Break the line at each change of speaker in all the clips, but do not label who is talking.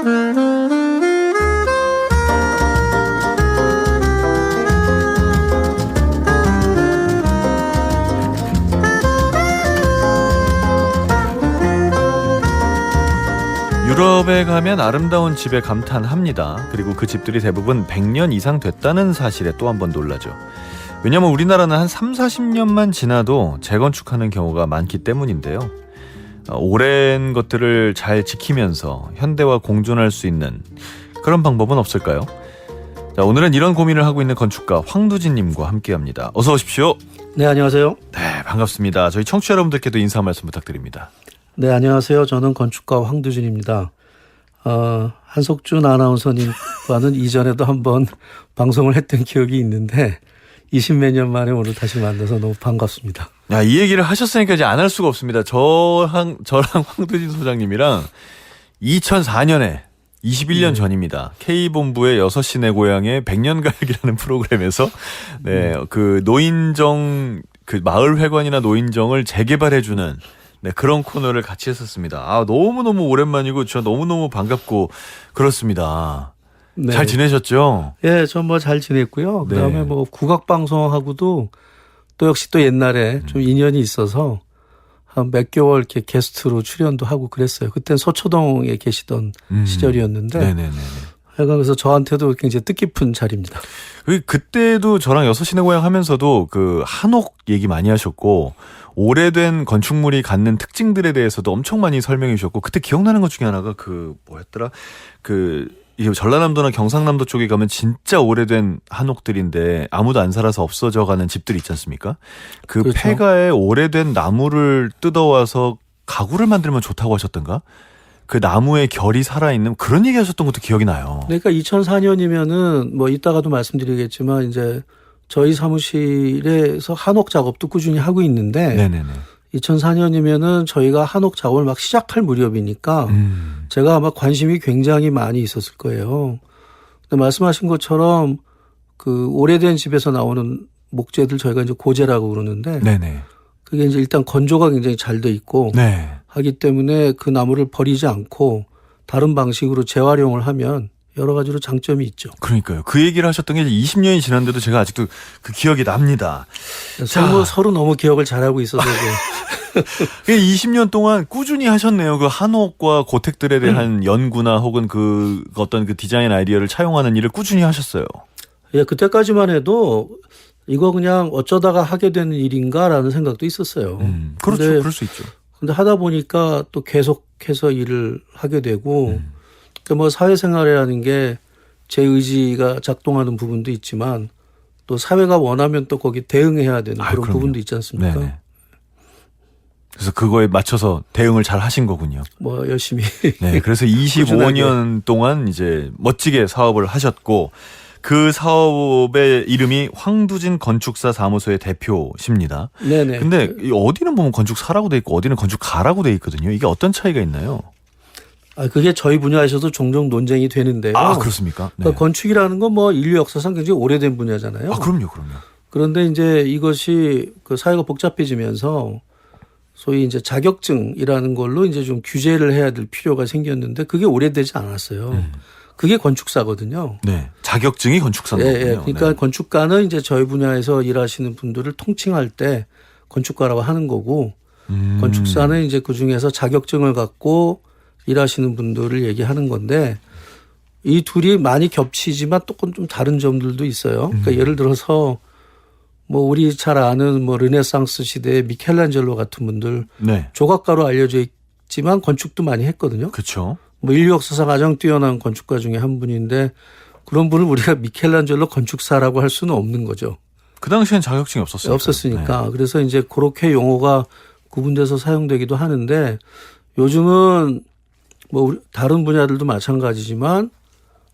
유럽에 가면 아름다운 집에 감탄합니다. 그리고 그 집들이 대부분 100년 이상 됐다는 사실에 또 한 번 놀라죠. 왜냐면 우리나라는 한 3, 40년만 지나도 재건축하는 경우가 많기 때문인데요. 오랜 것들을 잘 지키면서 현대와 공존할 수 있는 그런 방법은 없을까요? 자, 오늘은 이런 고민을 하고 있는 건축가 황두진님과 함께합니다. 어서 오십시오.
네, 안녕하세요.
네, 반갑습니다. 저희 청취자 여러분들께도 인사 한 말씀 부탁드립니다.
네, 안녕하세요. 저는 건축가 황두진입니다. 한석준 아나운서님과는 이전에도 한번 방송을 했던 기억이 있는데 20몇 년 만에 오늘 다시 만나서 너무 반갑습니다.
야, 이 얘기를 하셨으니까 이제 안 할 수가 없습니다. 저랑 황두진 소장님이랑 2004년에 21년 전입니다. K본부의 6시 내 고향의 100년 가야기라는 프로그램에서 네, 그 노인정 그 마을 회관이나 노인정을 재개발해주는 네, 그런 코너를 같이 했었습니다. 아, 너무너무 오랜만이고 저 너무너무 반갑고 그렇습니다.
네.
잘 지내셨죠?
예, 저 뭐 잘 지냈고요.
네.
그다음에 뭐 국악방송하고도 또 역시 또 옛날에 좀 인연이 있어서 한 몇 개월 이렇게 게스트로 출연도 하고 그랬어요. 그땐 서초동에 계시던 시절이었는데.
네네네.
하여간 그래서 저한테도 굉장히 뜻깊은 자리입니다.
그때도 저랑 6시 내 고향 하면서도 그 한옥 얘기 많이 하셨고 오래된 건축물이 갖는 특징들에 대해서도 엄청 많이 설명해 주셨고 그때 기억나는 것 중에 하나가 그 뭐였더라? 이 전라남도나 경상남도 쪽에 가면 진짜 오래된 한옥들인데 아무도 안 살아서 없어져 가는 집들 있지 않습니까? 그
그렇죠.
폐가에 오래된 나무를 뜯어와서 가구를 만들면 좋다고 하셨던가? 그 나무의 결이 살아있는 그런 얘기 하셨던 것도 기억이 나요.
그러니까 2004년이면은 뭐 이따가도 말씀드리겠지만 이제 저희 사무실에서 한옥 작업도 꾸준히 하고 있는데
네네네.
2004년이면은 저희가 한옥 작업을 막 시작할 무렵이니까 제가 아마 관심이 굉장히 많이 있었을 거예요. 근데 말씀하신 것처럼 그 오래된 집에서 나오는 목재들 저희가 이제 고재라고 그러는데
네네.
그게 이제 일단 건조가 굉장히 잘 돼 있고
네.
하기 때문에 그 나무를 버리지 않고 다른 방식으로 재활용을 하면 여러 가지로 장점이 있죠.
그러니까요. 그 얘기를 하셨던 게 이제 20년이 지났는데도 제가 아직도 그 기억이 납니다.
서로 너무 기억을 잘하고 있어서
20년 동안 꾸준히 하셨네요. 그 한옥과 고택들에 대한 연구나 혹은 그 어떤 그 디자인 아이디어를 차용하는 일을 꾸준히 하셨어요.
예, 그때까지만 해도 이거 그냥 어쩌다가 하게 되는 일인가라는 생각도 있었어요.
그렇죠.
근데,
그럴 수 있죠.
근데 하다 보니까 또 계속해서 일을 하게 되고 그러니까 뭐 사회생활이라는 게 제 의지가 작동하는 부분도 있지만 또 사회가 원하면 또 거기 대응해야 되는 그런
그럼요.
부분도 있지 않습니까?
네네. 그래서 그거에 맞춰서 대응을 잘 하신 거군요.
뭐 열심히.
네. 그래서 25년 동안 이제 멋지게 사업을 하셨고 그 사업의 이름이 황두진 건축사 사무소의 대표십니다.
네네.
근데 어디는 보면 건축사라고 돼 있고 어디는 건축가라고 돼 있거든요. 이게 어떤 차이가 있나요?
그게 저희 분야에서도 종종 논쟁이 되는데요.
아, 그렇습니까? 네.
그러니까 건축이라는 건 뭐 인류 역사상 굉장히 오래된 분야잖아요.
아, 그럼요.
그런데 이제 이것이 그 사회가 복잡해지면서 소위 이제 자격증이라는 걸로 이제 좀 규제를 해야 될 필요가 생겼는데 그게 오래되지 않았어요. 그게 건축사거든요.
네. 자격증이 건축사인 거군요.
예. 그러니까
네.
건축가는 이제 저희 분야에서 일하시는 분들을 통칭할 때 건축가라고 하는 거고 건축사는 이제 그 중에서 자격증을 갖고 일하시는 분들을 얘기하는 건데 이 둘이 많이 겹치지만 또 좀 다른 점들도 있어요. 그러니까 예를 들어서 뭐 우리 잘 아는 뭐 르네상스 시대의 미켈란젤로 같은 분들
네.
조각가로 알려져 있지만 건축도 많이 했거든요.
그렇죠.
뭐 인류 역사상 가장 뛰어난 건축가 중에 한 분인데 그런 분을 우리가 미켈란젤로 건축사라고 할 수는 없는 거죠.
그 당시엔 자격증이 없었어요.
없었으니까. 그래서 이제 그렇게 용어가 구분돼서 사용되기도 하는데 요즘은 뭐 다른 분야들도 마찬가지지만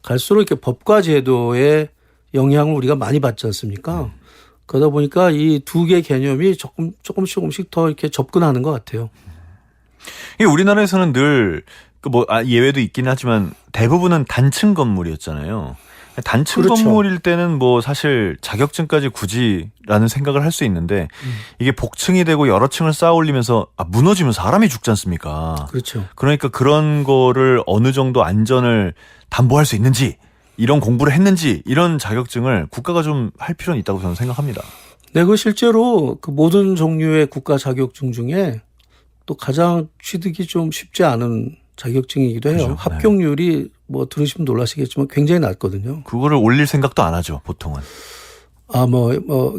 갈수록 이렇게 법과 제도의 영향을 우리가 많이 받지 않습니까? 그러다 보니까 이 두 개 개념이 조금씩 더 이렇게 접근하는 것 같아요.
우리나라에서는 늘 뭐 예외도 있긴 하지만 대부분은 단층 건물이었잖아요. 단층
그렇죠.
건물일 때는 뭐 사실 자격증까지 굳이라는 생각을 할 수 있는데 이게 복층이 되고 여러 층을 쌓아 올리면서 무너지면 사람이 죽지 않습니까?
그렇죠.
그러니까 그런 거를 어느 정도 안전을 담보할 수 있는지 이런 공부를 했는지 이런 자격증을 국가가 좀 할 필요는 있다고 저는 생각합니다.
네, 그 실제로 그 모든 종류의 국가 자격증 중에 또 가장 취득이 좀 쉽지 않은 자격증이기도 해요.
그죠?
합격률이 뭐 들으시면 놀라시겠지만 굉장히 낮거든요.
그거를 올릴 생각도 안 하죠, 보통은.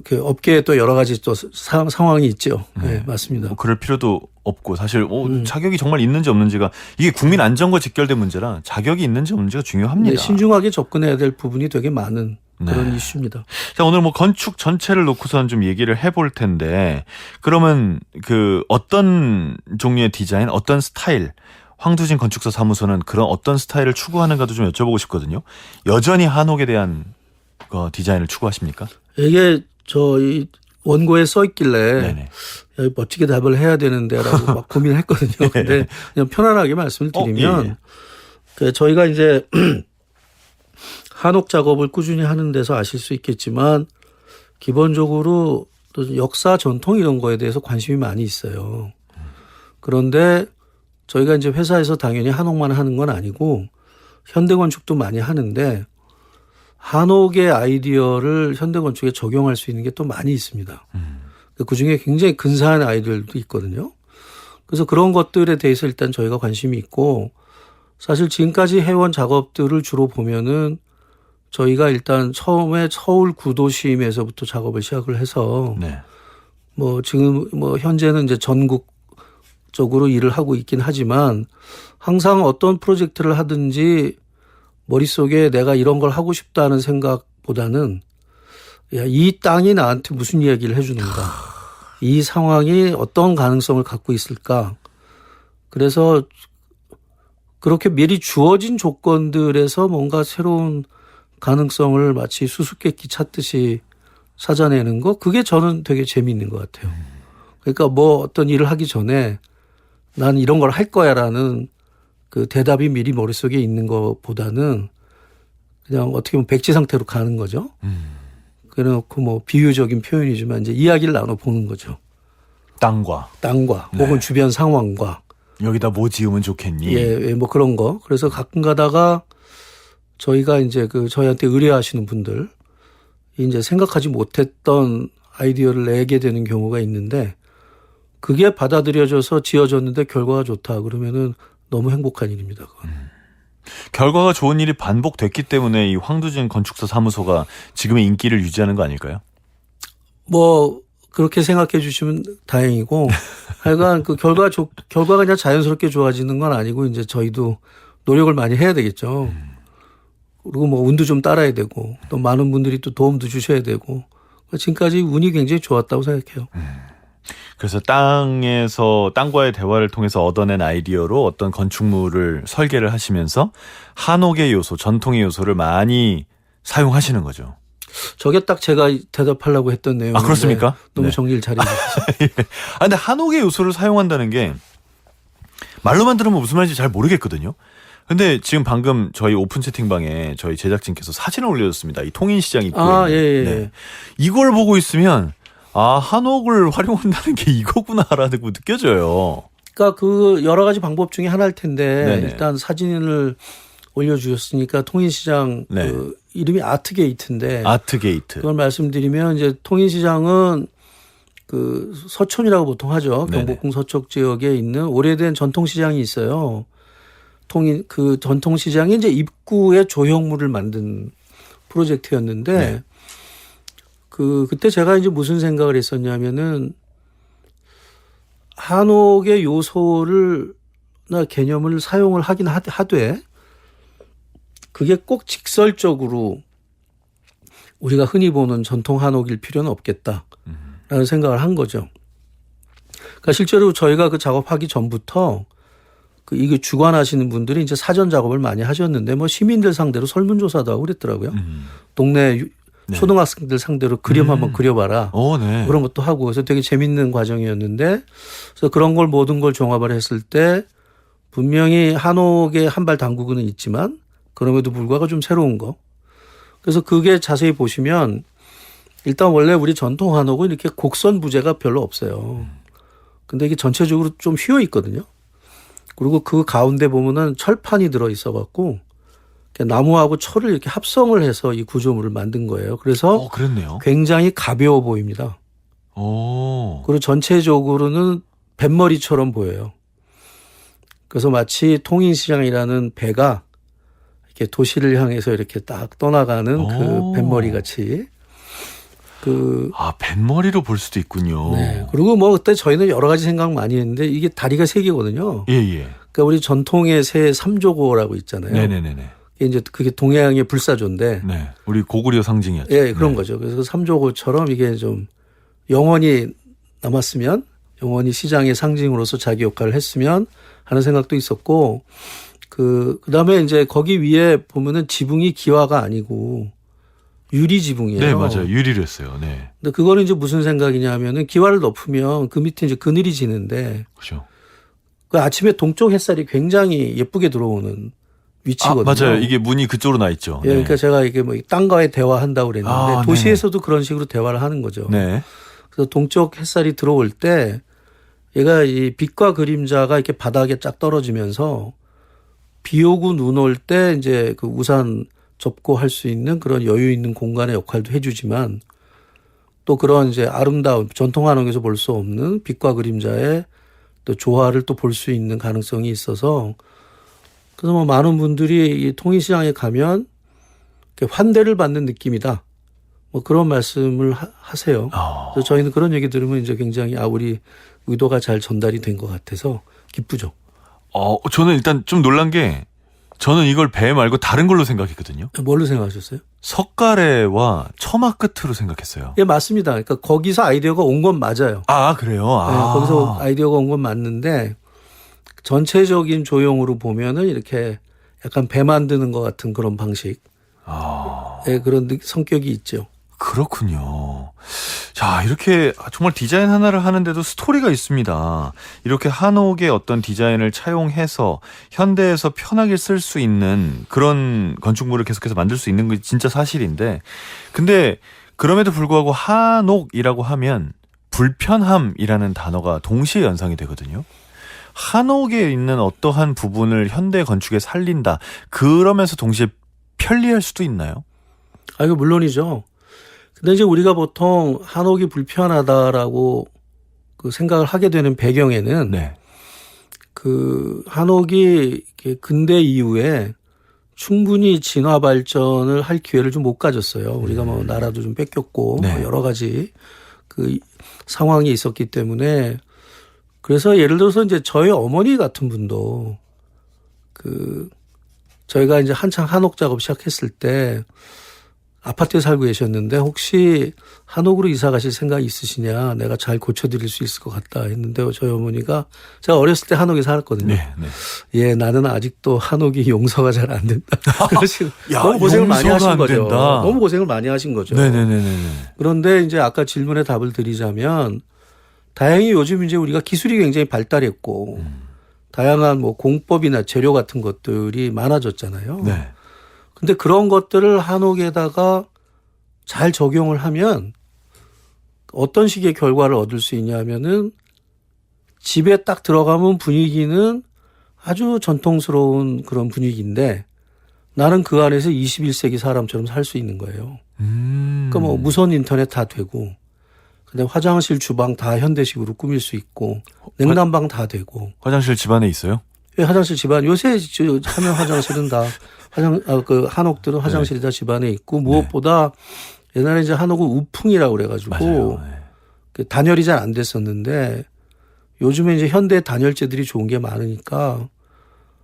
그 업계에 또 여러 가지 또 상황이 있죠. 네, 맞습니다.
뭐 그럴 필요도 없고 사실 자격이 정말 있는지 없는지가 이게 국민 안전과 직결된 문제라 자격이 있는지 없는지가 중요합니다.
네, 신중하게 접근해야 될 부분이 되게 많은 그런 이슈입니다.
자, 오늘 뭐 건축 전체를 놓고선 좀 얘기를 해볼 텐데 그러면 그 어떤 종류의 디자인, 어떤 스타일 황두진 건축사 사무소는 그런 어떤 스타일을 추구하는가도 좀 여쭤보고 싶거든요. 여전히 한옥에 대한 디자인을 추구하십니까?
이게 저희 원고에 써 있길래
네네.
야, 멋지게 답을 해야 되는데라고 막 고민했거든요. 근데 그냥 편안하게 말씀을 드리면
예.
그 저희가 이제 한옥 작업을 꾸준히 하는 데서 아실 수 있겠지만 기본적으로 또 역사 전통 이런 거에 대해서 관심이 많이 있어요. 그런데 저희가 이제 회사에서 당연히 한옥만 하는 건 아니고 현대건축도 많이 하는데 한옥의 아이디어를 현대건축에 적용할 수 있는 게 또 많이 있습니다. 그중에 굉장히 근사한 아이디어들도 있거든요. 그래서 그런 것들에 대해서 일단 저희가 관심이 있고 사실 지금까지 해온 작업들을 주로 보면은 저희가 일단 처음에 서울 구도심에서부터 작업을 시작을 해서
네.
뭐 지금 뭐 현재는 이제 전국적으로 일을 하고 있긴 하지만 항상 어떤 프로젝트를 하든지 머릿속에 내가 이런 걸 하고 싶다는 생각보다는 야, 이 땅이 나한테 무슨 이야기를 해주는가. 이 상황이 어떤 가능성을 갖고 있을까. 그래서 그렇게 미리 주어진 조건들에서 뭔가 새로운 가능성을 마치 수수께끼 찾듯이 찾아내는 거 그게 저는 되게 재미있는 것 같아요. 그러니까 뭐 어떤 일을 하기 전에 난 이런 걸 할 거야라는 그 대답이 미리 머릿속에 있는 것보다는 그냥 어떻게 보면 백지 상태로 가는 거죠. 그래놓고 뭐 비유적인 표현이지만 이제 이야기를 나눠보는 거죠.
땅과
혹은 주변 상황과
여기다 뭐 지으면 좋겠니?
예, 뭐 그런 거. 그래서 가끔 가다가 저희가 이제 그 저희한테 의뢰하시는 분들 이제 생각하지 못했던 아이디어를 내게 되는 경우가 있는데 그게 받아들여져서 지어졌는데 결과가 좋다 그러면은 너무 행복한 일입니다. 그건.
결과가 좋은 일이 반복됐기 때문에 이 황두진 건축사 사무소가 지금의 인기를 유지하는 거 아닐까요?
뭐 그렇게 생각해 주시면 다행이고 하여간 그 결과가 그냥 자연스럽게 좋아지는 건 아니고 이제 저희도 노력을 많이 해야 되겠죠. 그리고 뭐 운도 좀 따라야 되고 또 많은 분들이 또 도움도 주셔야 되고 지금까지 운이 굉장히 좋았다고 생각해요.
그래서 땅과의 대화를 통해서 얻어낸 아이디어로 어떤 건축물을 설계를 하시면서 한옥의 요소, 전통의 요소를 많이 사용하시는 거죠.
저게 딱 제가 대답하려고 했던 내용인데
그렇습니까?
너무
네.
정리를 잘해주셨어요.
근데 한옥의 요소를 사용한다는 게 말로만 들으면 무슨 말인지 잘 모르겠거든요. 근데 지금 방금 저희 오픈 채팅방에 저희 제작진께서 사진을 올려줬습니다. 이 통인시장 입구에.
예.
네. 이걸 보고 있으면 한옥을 활용한다는 게 이거구나라는 거 느껴져요.
그러니까 그 여러 가지 방법 중에 하나일 텐데
네네.
일단 사진을 올려주셨으니까 통인시장
네.
그 이름이 아트게이트인데
아트게이트.
그걸 말씀드리면 이제 통인시장은 그 서촌이라고 보통 하죠.
네네.
경복궁 서쪽 지역에 있는 오래된 전통시장이 있어요. 그 전통시장이 이제 입구에 조형물을 만든 프로젝트였는데
네.
그때 제가 이제 무슨 생각을 했었냐면은 한옥의 요소나 개념을 사용을 하긴 하되 그게 꼭 직설적으로 우리가 흔히 보는 전통 한옥일 필요는 없겠다라는 생각을 한 거죠. 그러니까 실제로 저희가 그 작업하기 전부터 이게 주관하시는 분들이 이제 사전 작업을 많이 하셨는데 뭐 시민들 상대로 설문조사도 하고 그랬더라고요. 동네 초등학생들 상대로 그림 한번 그려봐라.
네.
그런 것도 하고 그래서 되게 재밌는 과정이었는데 그래서 그런 걸 모든 걸 종합을 했을 때 분명히 한옥에 한 발 담그고는 있지만 그럼에도 불구하고 좀 새로운 거 그래서 그게 자세히 보시면 일단 원래 우리 전통 한옥은 이렇게 곡선 부재가 별로 없어요. 근데 이게 전체적으로 좀 휘어 있거든요. 그리고 그 가운데 보면은 철판이 들어 있어 갖고 나무하고 철을 이렇게 합성을 해서 이 구조물을 만든 거예요. 그래서
그랬네요.
굉장히 가벼워 보입니다. 그리고 전체적으로는 뱃머리처럼 보여요. 그래서 마치 통인시장이라는 배가 이렇게 도시를 향해서 이렇게 딱 떠나가는 그 뱃머리 같이
뱃머리로 볼 수도 있군요.
네. 그리고 뭐 그때 저희는 여러 가지 생각 많이 했는데 이게 다리가 3개거든요.
예.
그러니까 우리 전통의 새 삼조고라고 있잖아요.
네네네.
이제 그게 동해안의 불사조인데.
네. 우리 고구려 상징이었죠.
예, 그런 거죠. 그래서 삼조고처럼 이게 좀 영원히 남았으면 영원히 시장의 상징으로서 자기 역할을 했으면 하는 생각도 있었고 그다음에 이제 거기 위에 보면은 지붕이 기와가 아니고 유리 지붕이에요.
네, 맞아요. 유리를 했어요. 네.
근데 그거는 이제 무슨 생각이냐면은 기와를 덮으면 그 밑에 이제 그늘이 지는데
그렇죠.
그 아침에 동쪽 햇살이 굉장히 예쁘게 들어오는 위치거든요.
맞아요. 이게 문이 그쪽으로 나 있죠.
예, 그러니까 제가 이게 뭐 땅과의 대화한다고 그랬는데 도시에서도 그런 식으로 대화를 하는 거죠.
네.
그래서 동쪽 햇살이 들어올 때 얘가 이 빛과 그림자가 이렇게 바닥에 쫙 떨어지면서 비 오고 눈 올 때 이제 그 우산 접고 할 수 있는 그런 여유 있는 공간의 역할도 해주지만 또 그런 이제 아름다운 전통 한옥에서 볼 수 없는 빛과 그림자의 또 조화를 또 볼 수 있는 가능성이 있어서 그래서 뭐 많은 분들이 이 통인시장에 가면 환대를 받는 느낌이다. 뭐 그런 말씀을 하세요. 그래서 저희는 그런 얘기 들으면 이제 굉장히 우리 의도가 잘 전달이 된 것 같아서 기쁘죠.
저는 일단 좀 놀란 게 저는 이걸 배 말고 다른 걸로 생각했거든요.
뭘로 생각하셨어요?
석가래와 처마 끝으로 생각했어요.
예, 맞습니다. 그러니까 거기서 아이디어가 온 건 맞아요.
그래요?
네, 거기서 아이디어가 온 건 맞는데 전체적인 조형으로 보면은 이렇게 약간 배 만드는 것 같은 그런 방식. 그런 성격이 있죠.
그렇군요. 자, 이렇게 정말 디자인 하나를 하는데도 스토리가 있습니다. 이렇게 한옥의 어떤 디자인을 차용해서 현대에서 편하게 쓸 수 있는 그런 건축물을 계속해서 만들 수 있는 게 진짜 사실인데, 근데 그럼에도 불구하고 한옥이라고 하면 불편함이라는 단어가 동시에 연상이 되거든요. 한옥에 있는 어떠한 부분을 현대 건축에 살린다. 그러면서 동시에 편리할 수도 있나요?
이거 물론이죠. 근데 이제 우리가 보통 한옥이 불편하다라고 그 생각을 하게 되는 배경에는 그 한옥이 근대 이후에 충분히 진화 발전을 할 기회를 좀 못 가졌어요. 우리가 뭐 나라도 좀 뺏겼고 뭐 여러 가지 그 상황이 있었기 때문에 그래서 예를 들어서 이제 저희 어머니 같은 분도 저희가 이제 한창 한옥 작업 시작했을 때 아파트에 살고 계셨는데 혹시 한옥으로 이사 가실 생각이 있으시냐, 내가 잘 고쳐드릴 수 있을 것 같다 했는데 저희 어머니가 제가 어렸을 때 한옥에 살았거든요. 예, 나는 아직도 한옥이 용서가 잘 안 된다. 너무 고생을 많이 하신 거죠. 너무 고생을 많이 하신 거죠. 그런데 이제 아까 질문에 답을 드리자면 다행히 요즘 이제 우리가 기술이 굉장히 발달했고 다양한 뭐 공법이나 재료 같은 것들이 많아졌잖아요. 근데 그런 것들을 한옥에다가 잘 적용을 하면 어떤 식의 결과를 얻을 수 있냐면은 집에 딱 들어가면 분위기는 아주 전통스러운 그런 분위기인데 나는 그 안에서 21세기 사람처럼 살 수 있는 거예요. 그러니까 뭐 무선 인터넷 다 되고 근데 화장실, 주방 다 현대식으로 꾸밀 수 있고 냉난방 다 되고.
화장실 집안에 있어요?
예, 화장실 집안. 요새 하면 화장실은 다 한옥들은 화장실이 다 집안에 있고 무엇보다 옛날에 이제 한옥은 우풍이라고 그래가지고 단열이 잘 안 됐었는데 요즘에 이제 현대 단열재들이 좋은 게 많으니까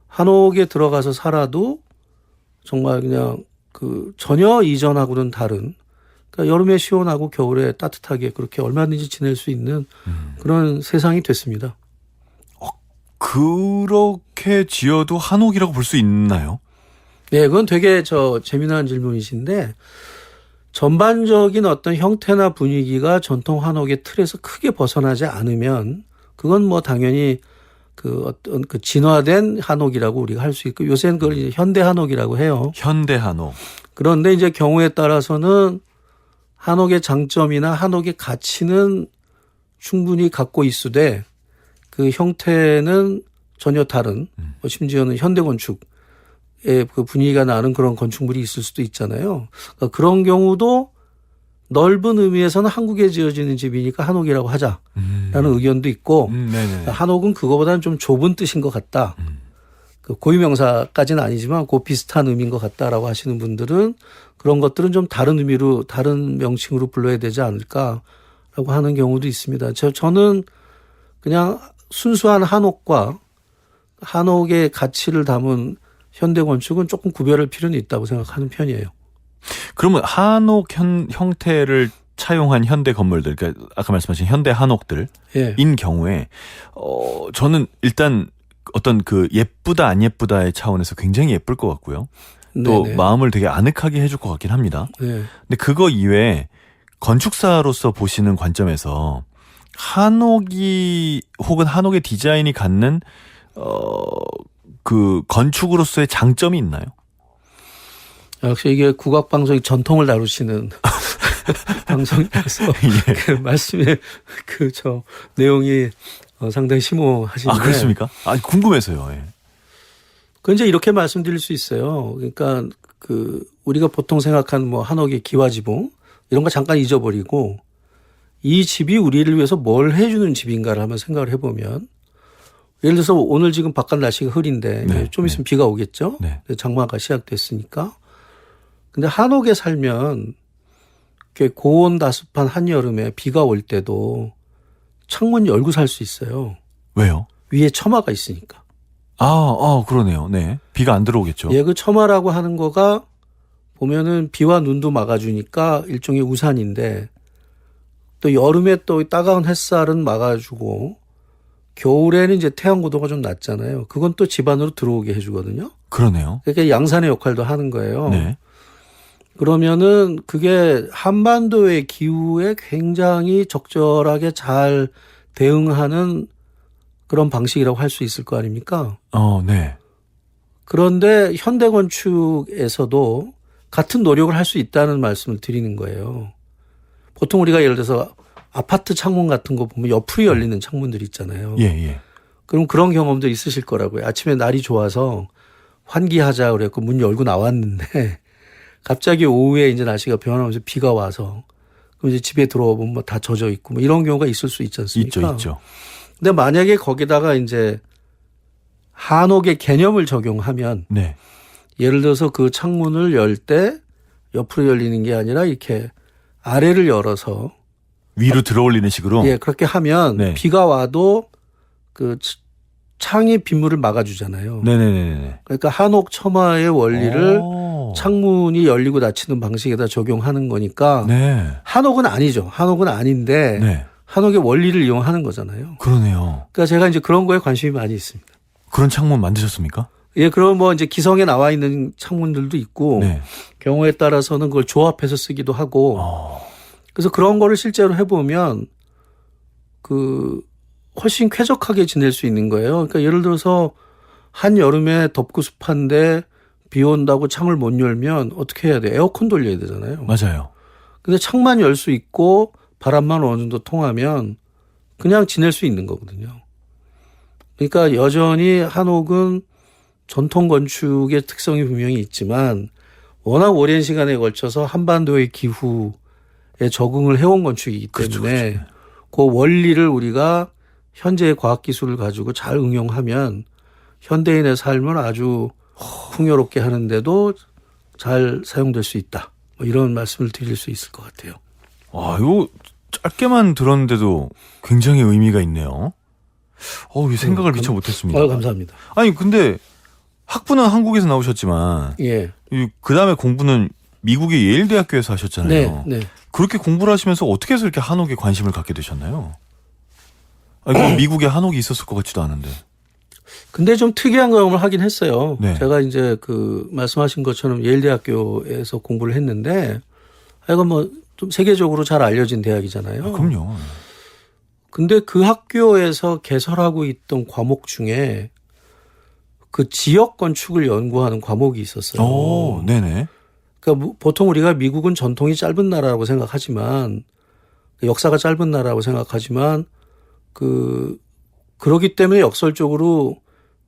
한옥에 들어가서 살아도 정말 그냥 전혀 이전하고는 다른 그러니까 여름에 시원하고 겨울에 따뜻하게 그렇게 얼마든지 지낼 수 있는 그런 세상이 됐습니다.
그렇게 지어도 한옥이라고 볼 수 있나요?
네, 그건 되게 재미난 질문이신데 전반적인 어떤 형태나 분위기가 전통 한옥의 틀에서 크게 벗어나지 않으면 그건 뭐 당연히 어떤 진화된 한옥이라고 우리가 할 수 있고 요새는 그걸 이제 현대 한옥이라고 해요.
현대 한옥.
그런데 이제 경우에 따라서는 한옥의 장점이나 한옥의 가치는 충분히 갖고 있으되 그 형태는 전혀 다른 심지어는 현대건축의 그 분위기가 나는 그런 건축물이 있을 수도 있잖아요. 그러니까 그런 경우도 넓은 의미에서는 한국에 지어지는 집이니까 한옥이라고 하자라는 의견도 있고
네네.
한옥은 그거보다는 좀 좁은 뜻인 것 같다. 그 고유명사까지는 아니지만 그 비슷한 의미인 것 같다라고 하시는 분들은 그런 것들은 좀 다른 의미로 다른 명칭으로 불러야 되지 않을까라고 하는 경우도 있습니다. 저는 그냥 순수한 한옥과 한옥의 가치를 담은 현대건축은 조금 구별할 필요는 있다고 생각하는 편이에요.
그러면 한옥 형태를 차용한 현대 건물들, 그러니까 아까 말씀하신 현대 한옥들인
예.
경우에 저는 일단 어떤 그 예쁘다 안 예쁘다의 차원에서 굉장히 예쁠 것 같고요. 또
네네.
마음을 되게 아늑하게 해줄 것 같긴 합니다.
네.
근데 그거 이외에 건축사로서 보시는 관점에서 한옥이 혹은 한옥의 디자인이 갖는 그 건축으로서의 장점이 있나요?
역시 이게 국악방송이 전통을 다루시는 방송이라서
예.
그 말씀의 그 내용이 상당히 심오하신데.
아, 그렇습니까? 아, 궁금해서요. 예.
그 이제 이렇게 말씀드릴 수 있어요. 그러니까 그 우리가 보통 생각하는 뭐 한옥의 기와지붕 이런 거 잠깐 잊어버리고 이 집이 우리를 위해서 뭘 해주는 집인가를 한번 생각을 해보면 예를 들어서 오늘 지금 바깥 날씨가 흐린데
네,
좀 있으면 비가 오겠죠.
네.
장마가 시작됐으니까. 근데 한옥에 살면 이렇게 고온다습한 한여름에 비가 올 때도 창문 열고 살 수 있어요.
왜요?
위에 처마가 있으니까.
그러네요. 네. 비가 안 들어오겠죠.
예, 그 처마라고 하는 거가 보면은 비와 눈도 막아주니까 일종의 우산인데 또 여름에 또 따가운 햇살은 막아주고 겨울에는 이제 태양 고도가 좀 낮잖아요. 그건 또 집 안으로 들어오게 해주거든요.
그러네요.
그러니까 양산의 역할도 하는 거예요.
네.
그러면은 그게 한반도의 기후에 굉장히 적절하게 잘 대응하는 그런 방식이라고 할 수 있을 거 아닙니까?
네.
그런데 현대건축에서도 같은 노력을 할 수 있다는 말씀을 드리는 거예요. 보통 우리가 예를 들어서 아파트 창문 같은 거 보면 옆으로 열리는 창문들 있잖아요.
예.
그럼 그런 경험도 있으실 거라고요. 아침에 날이 좋아서 환기하자 그래갖고 문 열고 나왔는데 갑자기 오후에 이제 날씨가 변하면서 비가 와서 그럼 이제 집에 들어오면 뭐 다 젖어 있고 뭐 이런 경우가 있을 수 있지 않습니까?
있죠.
근데 만약에 거기다가 이제 한옥의 개념을 적용하면
네.
예를 들어서 그 창문을 열 때 옆으로 열리는 게 아니라 이렇게 아래를 열어서
위로 들어올리는 식으로.
예, 그렇게 하면
네.
비가 와도 그 창이 빗물을 막아주잖아요.
네네네.
그러니까 한옥 처마의 원리를
오.
창문이 열리고 닫히는 방식에다 적용하는 거니까
네.
한옥은 아니죠. 한옥은 아닌데
네.
한옥의 원리를 이용하는 거잖아요.
그러네요.
그러니까 제가 이제 그런 거에 관심이 많이 있습니다.
그런 창문 만드셨습니까?
예, 그럼 뭐 이제 기성에 나와 있는 창문들도 있고
네.
경우에 따라서는 그걸 조합해서 쓰기도 하고 그래서 그런 거를 실제로 해보면 그 훨씬 쾌적하게 지낼 수 있는 거예요. 그러니까 예를 들어서 한여름에 덥고 습한데 비 온다고 창을 못 열면 어떻게 해야 돼? 에어컨 돌려야 되잖아요.
맞아요.
근데 창만 열 수 있고 바람만 어느 정도 통하면 그냥 지낼 수 있는 거거든요. 그러니까 여전히 한옥은 전통 건축의 특성이 분명히 있지만 워낙 오랜 시간에 걸쳐서 한반도의 기후에 적응을 해온 건축이기 때문에
그렇죠.
그 원리를 우리가 현재의 과학기술을 가지고 잘 응용하면 현대인의 삶을 아주 풍요롭게 하는데도 잘 사용될 수 있다. 뭐 이런 말씀을 드릴 수 있을 것 같아요.
이거 짧게만 들었는데도 굉장히 의미가 있네요. 이 생각을 미처 못했습니다.
감사합니다.
아니, 근데 학부는 한국에서 나오셨지만,
예.
그 다음에 공부는 미국의 예일대학교에서 하셨잖아요.
네.
그렇게 공부를 하시면서 어떻게 해서 이렇게 한옥에 관심을 갖게 되셨나요? 아니, 미국에 한옥이 있었을 것 같지도 않은데.
근데 좀 특이한 경험을 하긴 했어요.
네.
제가 이제 그 말씀하신 것처럼 예일대학교에서 공부를 했는데, 이건 뭐 좀 세계적으로 잘 알려진 대학이잖아요.
그럼요.
근데 그 학교에서 개설하고 있던 과목 중에 그 지역 건축을 연구하는 과목이 있었어요.
네네.
그러니까 보통 우리가 미국은 전통이 짧은 나라라고 생각하지만 역사가 짧은 나라라고 생각하지만 그러기 때문에 역설적으로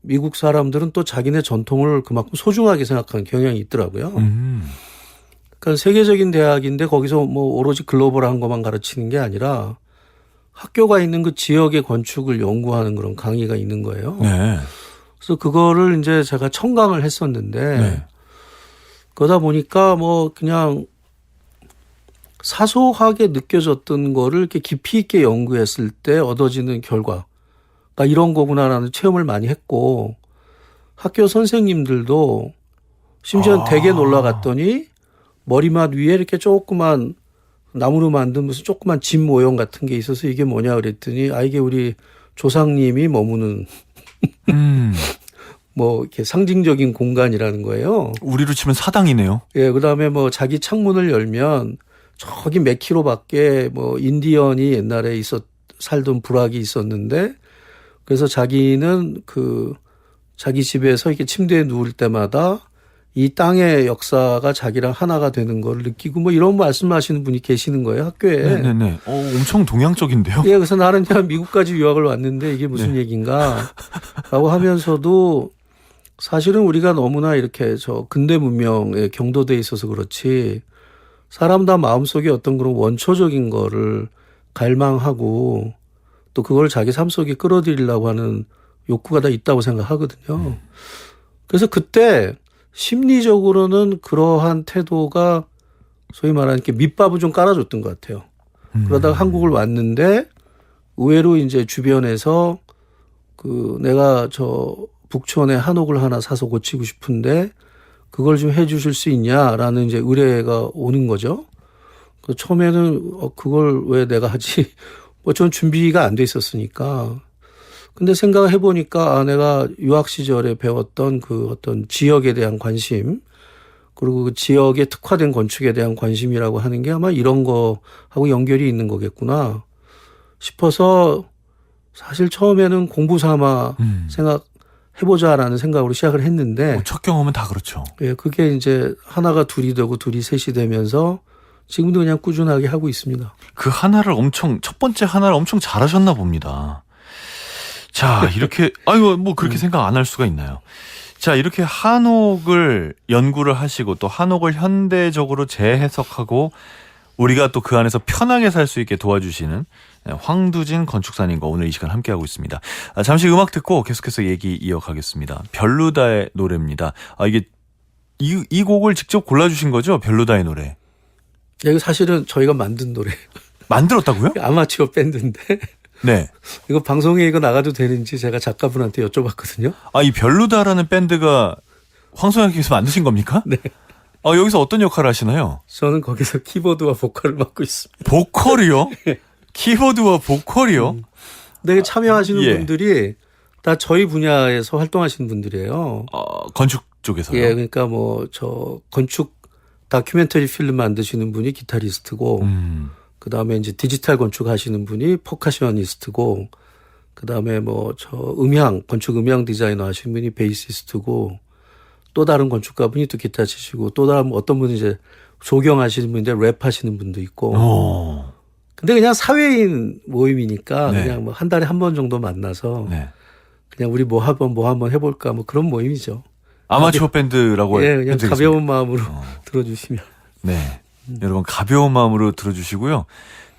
미국 사람들은 또 자기네 전통을 그만큼 소중하게 생각하는 경향이 있더라고요. 그러니까 세계적인 대학인데 거기서 뭐 오로지 글로벌한 것만 가르치는 게 아니라 학교가 있는 그 지역의 건축을 연구하는 그런 강의가 있는 거예요.
네.
그래서 그거를 이제 제가 청강을 했었는데
네.
그러다 보니까 뭐 그냥 사소하게 느껴졌던 거를 이렇게 깊이 있게 연구했을 때 얻어지는 결과가 이런 거구나라는 체험을 많이 했고 학교 선생님들도 심지어 되게 놀라 갔더니 머리맡 위에 이렇게 조그만 나무로 만든 무슨 조그만 집 모형 같은 게 있어서 이게 뭐냐 그랬더니 이게 우리 조상님이 머무는 뭐 이렇게 상징적인 공간이라는 거예요.
우리로 치면 사당이네요.
예, 그다음에 뭐 자기 창문을 열면 저기 몇 킬로 밖에 뭐 인디언이 옛날에 살던 부락이 있었는데 그래서 자기는 자기 집에서 이렇게 침대에 누울 때마다 이 땅의 역사가 자기랑 하나가 되는 걸 느끼고 뭐 이런 말씀하시는 분이 계시는 거예요, 학교에.
네네네. 엄청 동양적인데요.
예, 그래서 나는 그냥 미국까지 유학을 왔는데 이게 무슨 얘기인가 라고 하면서도 사실은 우리가 너무나 이렇게 근대 문명에 경도돼 있어서 그렇지 사람 다 마음속에 어떤 그런 원초적인 거를 갈망하고 또 그걸 자기 삶 속에 끌어들이려고 하는 욕구가 다 있다고 생각하거든요. 그래서 그때 심리적으로는 그러한 태도가 소위 말하는 게 밑밥을 좀 깔아줬던 것 같아요. 그러다가 한국을 왔는데 의외로 이제 주변에서 내가 북촌에 한옥을 하나 사서 고치고 싶은데 그걸 좀 해 주실 수 있냐라는 이제 의뢰가 오는 거죠. 처음에는 그걸 왜 내가 하지? 뭐 전 준비가 안 돼 있었으니까. 근데 생각을 해보니까 내가 유학 시절에 배웠던 그 어떤 지역에 대한 관심 그리고 그 지역에 특화된 건축에 대한 관심이라고 하는 게 아마 이런 거하고 연결이 있는 거겠구나 싶어서 사실 처음에는 공부 삼아 생각해보자라는 생각으로 시작을 했는데
첫 경험은 다 그렇죠.
예, 그게 이제 하나가 둘이 되고 둘이 셋이 되면서 지금도 그냥 꾸준하게 하고 있습니다.
첫 번째 하나를 엄청 잘하셨나 봅니다. 자, 이렇게, 뭐 그렇게 생각 안 할 수가 있나요? 자, 이렇게 한옥을 연구를 하시고 또 한옥을 현대적으로 재해석하고 우리가 또 그 안에서 편하게 살 수 있게 도와주시는 황두진 건축사님과 오늘 이 시간 함께하고 있습니다. 잠시 음악 듣고 계속해서 얘기 이어가겠습니다. 별루다의 노래입니다. 이 곡을 직접 골라주신 거죠? 별루다의 노래.
이거 사실은 저희가 만든 노래.
만들었다고요?
아마추어 밴드인데.
네.
이거 방송에 이거 나가도 되는지 제가 작가분한테 여쭤봤거든요.
이 별루다라는 밴드가 황소영님께서 만드신 겁니까?
네.
여기서 어떤 역할을 하시나요?
저는 거기서 키보드와 보컬을 맡고 있습니다.
보컬이요? 키보드와 보컬이요?
근데 참여하시는
예.
분들이 다 저희 분야에서 활동하시는 분들이에요.
건축 쪽에서요?
예, 그러니까 건축 다큐멘터리 필름 만드시는 분이 기타리스트고, 그 다음에 이제 디지털 건축 하시는 분이 퍼커셔니스트고, 그 다음에 건축 음향 디자이너 하시는 분이 베이시스트고, 또 다른 건축가분이 또 기타 치시고, 또 다른 어떤 분이 이제 조경하시는 분인데 랩 하시는 분도 있고. 근데 그냥 사회인 모임이니까
네.
그냥 한 달에 한 번 정도 만나서
네.
그냥 우리 뭐 한번 해볼까 그런 모임이죠.
아마추어 밴드라고
예, 그냥
해드리겠습니다.
가벼운 마음으로 들어주시면.
네. 여러분 가벼운 마음으로 들어주시고요.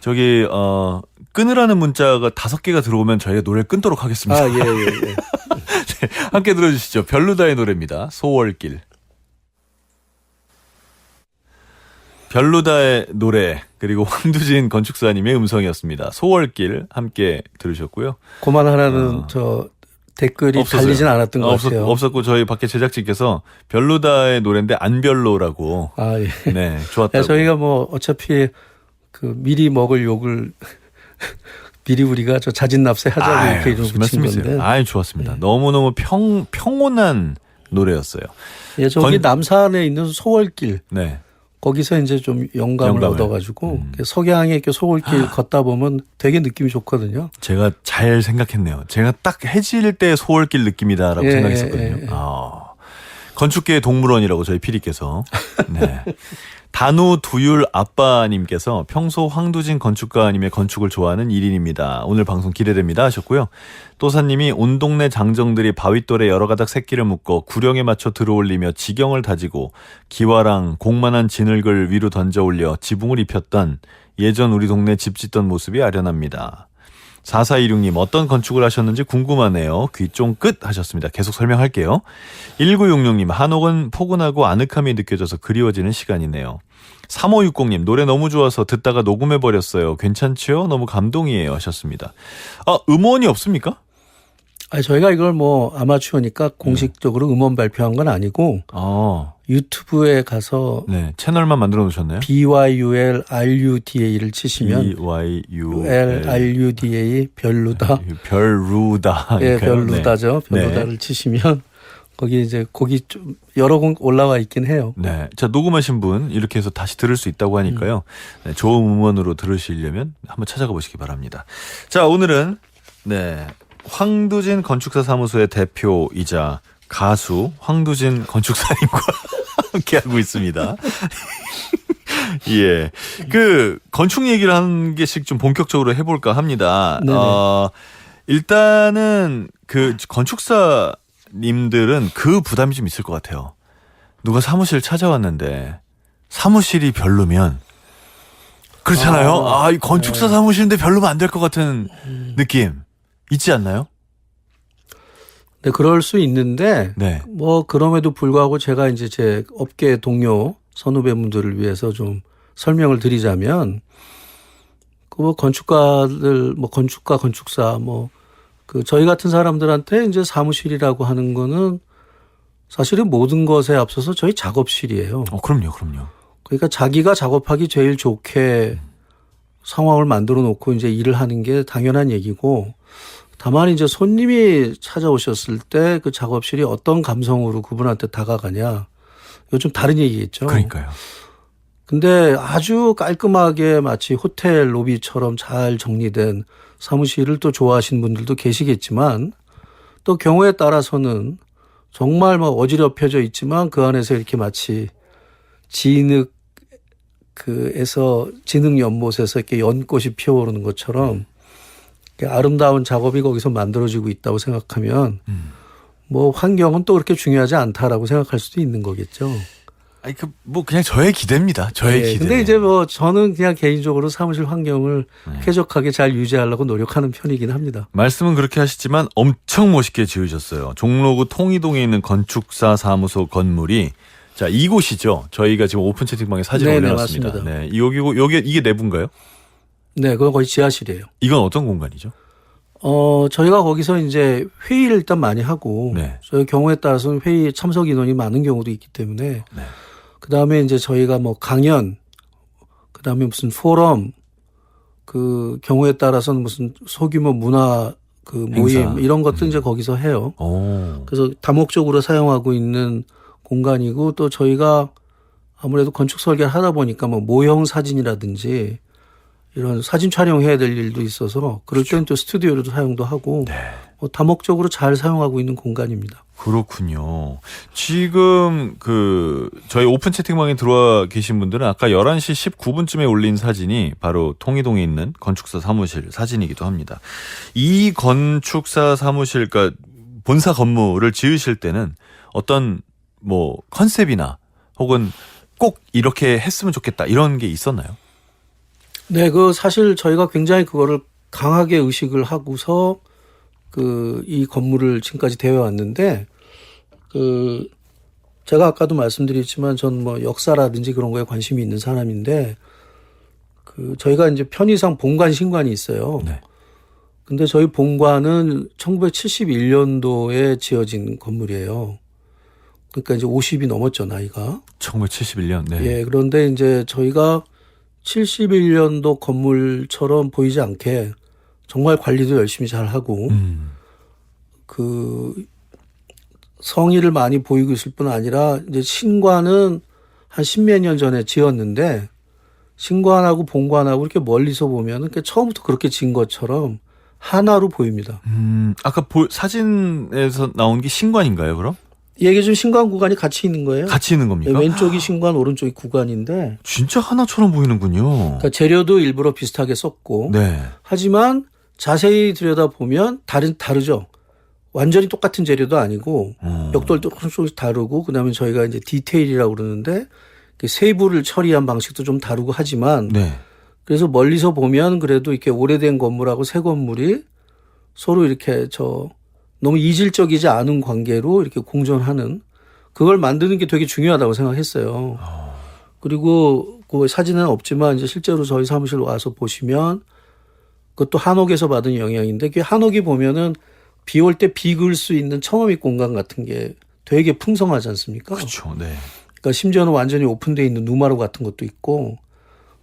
저기 끊으라는 문자가 5개가 들어오면 저희가 노래를 끊도록 하겠습니다.
예.
네, 함께 들어주시죠. 별루다의 노래입니다. 소월길. 별루다의 노래 그리고 황두진 건축사님의 음성이었습니다. 소월길 함께 들으셨고요.
그만 하나는 댓글이
없었어요.
달리진 않았던 것 같아요.
없었고 저희 밖에 제작진께서 별루다의 노래인데 안 별로라고.
예.
네, 좋았다고.
저희가 어차피 미리 먹을 욕을 미리 우리가 자진납세 하자고 이렇게 이름 붙인 건데.
좋았습니다. 너무너무 평온한 노래였어요.
예, 저기 남산에 있는 소월길.
네.
거기서 이제 좀 영감을 얻어가지고 석양에 이렇게 소월길 걷다 보면 되게 느낌이 좋거든요.
제가 잘 생각했네요. 제가 딱 해질 때 소월길 느낌이다라고 생각했었거든요. 건축계의 동물원이라고 저희 PD께서. 네. 단우 두율 아빠님께서 평소 황두진 건축가님의 건축을 좋아하는 1인입니다. 오늘 방송 기대됩니다 하셨고요. 또사님이 온 동네 장정들이 바윗돌에 여러 가닥 새끼를 묶어 구령에 맞춰 들어올리며 지경을 다지고 기와랑 공만한 진흙을 위로 던져 올려 지붕을 입혔던 예전 우리 동네 집 짓던 모습이 아련합니다. 4426님 어떤 건축을 하셨는지 궁금하네요. 귀 쫑긋 하셨습니다. 계속 설명할게요. 1966님 한옥은 포근하고 아늑함이 느껴져서 그리워지는 시간이네요. 3560님 노래 너무 좋아서 듣다가 녹음해버렸어요. 괜찮지요? 너무 감동이에요 하셨습니다. 음원이 없습니까?
저희가 이걸 뭐 아마추어니까 공식적으로 음원 발표한 건 아니고 유튜브에 가서
네, 채널만 만들어 놓으셨나요?
BYULRUDA를 치시면 BYULRUDA 별루다.
별루다.
예, 별루다죠. 별루다를
네.
치시면 거기 이제 곡이 좀 여러 곡 올라와 있긴 해요.
네. 자, 녹음하신 분 이렇게 해서 다시 들을 수 있다고 하니까요. 네, 좋은 음원으로 들으시려면 한번 찾아가 보시기 바랍니다. 자, 오늘은 네. 황두진 건축사 사무소의 대표이자 가수 황두진 건축사님과 함께하고 있습니다. 예. 그, 건축 얘기를 한 개씩 좀 본격적으로 해볼까 합니다. 일단은 그 건축사님들은 그 부담이 좀 있을 것 같아요. 누가 사무실 찾아왔는데 사무실이 별로면 그렇잖아요. 이 건축사 사무실인데 별로면 안 될 것 같은 느낌. 있지 않나요?
네, 그럴 수 있는데,
네.
뭐, 그럼에도 불구하고 제가 이제 제 업계 동료 선후배분들을 위해서 좀 설명을 드리자면, 그 건축가들, 건축가, 건축사, 저희 같은 사람들한테 이제 사무실이라고 하는 거는 사실은 모든 것에 앞서서 저희 작업실이에요.
그럼요.
그러니까 자기가 작업하기 제일 좋게 상황을 만들어 놓고 이제 일을 하는 게 당연한 얘기고, 다만 이제 손님이 찾아오셨을 때 그 작업실이 어떤 감성으로 그분한테 다가가냐. 이거 좀 다른 얘기겠죠.
그러니까요.
근데 아주 깔끔하게 마치 호텔 로비처럼 잘 정리된 사무실을 또 좋아하시는 분들도 계시겠지만 또 경우에 따라서는 정말 어지럽혀져 있지만 그 안에서 이렇게 마치 진흙 연못에서 이렇게 연꽃이 피어오르는 것처럼 아름다운 작업이 거기서 만들어지고 있다고 생각하면 환경은 또 그렇게 중요하지 않다라고 생각할 수도 있는 거겠죠.
그냥 저의 기대입니다. 저의 기대.
근데 이제 저는 그냥 개인적으로 사무실 환경을 쾌적하게 잘 유지하려고 노력하는 편이긴 합니다.
말씀은 그렇게 하시지만 엄청 멋있게 지으셨어요. 종로구 통이동에 있는 건축사 사무소 건물이 자, 이곳이죠. 저희가 지금 오픈 채팅방에 사진을 올려놨습니다.
맞습니다.
네, 여기 이게 내부인가요?
네, 그건 거의 지하실이에요.
이건 어떤 공간이죠?
저희가 거기서 이제 회의를 일단 많이 하고,
네.
저희 경우에 따라서는 회의 참석 인원이 많은 경우도 있기 때문에,
네.
그 다음에 이제 저희가 강연, 그 다음에 무슨 포럼, 그 경우에 따라서는 무슨 소규모 문화 모임,
행사.
이런 것도 이제 거기서 해요.
오.
그래서 다목적으로 사용하고 있는 공간이고, 또 저희가 아무래도 건축 설계를 하다 보니까 모형 사진이라든지, 이런 사진 촬영해야 될 일도 있어서 그럴 때는 또 스튜디오로도 사용도 하고
네.
다목적으로 잘 사용하고 있는 공간입니다.
그렇군요. 지금 저희 오픈 채팅방에 들어와 계신 분들은 아까 11시 19분쯤에 올린 사진이 바로 통이동에 있는 건축사 사무실 사진이기도 합니다. 이 건축사 사무실, 그러니까 본사 건물을 지으실 때는 어떤 컨셉이나 혹은 꼭 이렇게 했으면 좋겠다 이런 게 있었나요?
네, 사실 저희가 굉장히 그거를 강하게 의식을 하고서 이 건물을 지금까지 되어 왔는데, 제가 아까도 말씀드렸지만 전 역사라든지 그런 거에 관심이 있는 사람인데, 저희가 이제 편의상 본관 신관이 있어요.
네.
근데 저희 본관은 1971년도에 지어진 건물이에요. 그러니까 이제 50이 넘었죠, 나이가.
1971년, 네.
예, 그런데 이제 저희가 71년도 건물처럼 보이지 않게 정말 관리도 열심히 잘 하고, 성의를 많이 보이고 있을 뿐 아니라 이제 신관은 한 10몇 년 전에 지었는데 신관하고 본관하고 이렇게 멀리서 보면 처음부터 그렇게 지은 것처럼 하나로 보입니다.
아까 사진에서 나온 게 신관인가요, 그럼?
얘기 좀 신관 구간이 같이 있는 거예요.
같이 있는 겁니까?
네, 왼쪽이 신관, 오른쪽이 구간인데.
진짜 하나처럼 보이는군요.
그러니까 재료도 일부러 비슷하게 썼고.
네.
하지만 자세히 들여다보면 다르죠. 완전히 똑같은 재료도 아니고 벽돌도 조금씩 다르고 그다음에 저희가 이제 디테일이라고 그러는데 세부를 처리한 방식도 좀 다르고 하지만
네.
그래서 멀리서 보면 그래도 이렇게 오래된 건물하고 새 건물이 서로 이렇게 너무 이질적이지 않은 관계로 이렇게 공존하는 그걸 만드는 게 되게 중요하다고 생각했어요. 그리고 그 사진은 없지만 이제 실제로 저희 사무실 와서 보시면 그것도 한옥에서 받은 영향인데 그 한옥이 보면은 비 올 때 비 그을 수 있는 청어밑 공간 같은 게 되게 풍성하지 않습니까?
그렇죠. 네.
그러니까 심지어는 완전히 오픈되어 있는 누마루 같은 것도 있고.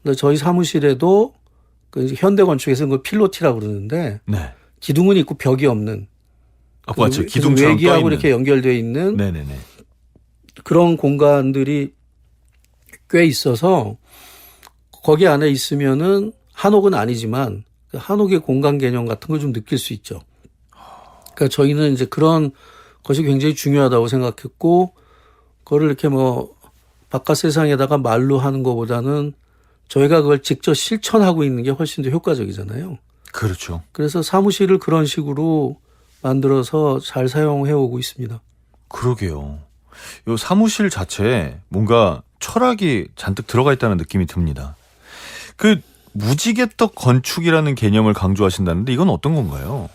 근데 저희 사무실에도 그 현대 건축에서는 그 필로티라고 그러는데
네.
기둥은 있고 벽이 없는.
맞죠. 기둥처럼
외기하고
떠 있는.
이렇게 연결되어 있는
네네네.
그런 공간들이 꽤 있어서 거기 안에 있으면은 한옥은 아니지만 한옥의 공간 개념 같은 걸 좀 느낄 수 있죠. 그러니까 저희는 이제 그런 것이 굉장히 중요하다고 생각했고, 그거를 이렇게 바깥 세상에다가 말로 하는 것보다는 저희가 그걸 직접 실천하고 있는 게 훨씬 더 효과적이잖아요.
그렇죠.
그래서 사무실을 그런 식으로 만들어서 잘 사용해 오고 있습니다.
그러게요. 요 사무실 자체에 뭔가 철학이 잔뜩 들어가 있다는 느낌이 듭니다. 그 무지개떡 건축이라는 개념을 강조하신다는데 이건 어떤 건가요?